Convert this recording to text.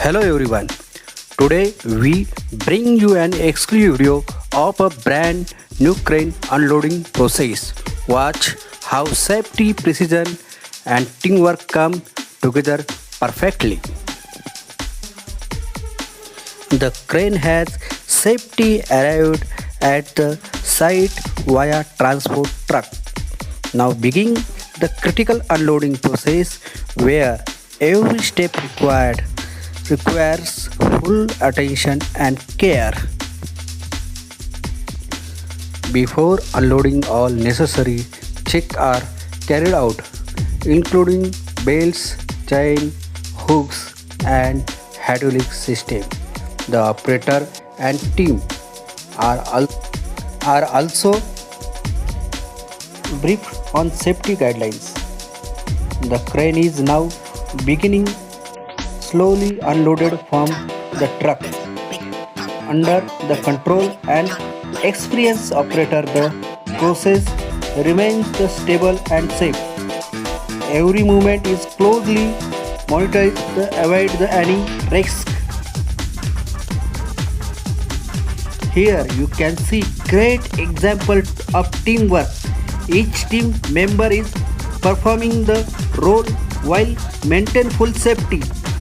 Hello everyone. Today we bring you an exclusive video of a brand new crane unloading process. Watch how safety, precision and teamwork come together perfectly. The crane has safely arrived at the site via transport truck. Now begin the critical unloading process where every step requires full attention and care. Before unloading, all necessary checks are carried out, including belts, chain, hooks, and hydraulic system. The operator and team are, are also briefed on safety guidelines. The crane is now beginning slowly unloaded from the truck. Under the control and experienced operator, the process remains stable and safe. Every movement is closely monitored to avoid any risk. Here you can see great example of teamwork. Each team member is performing the role while maintain full safety.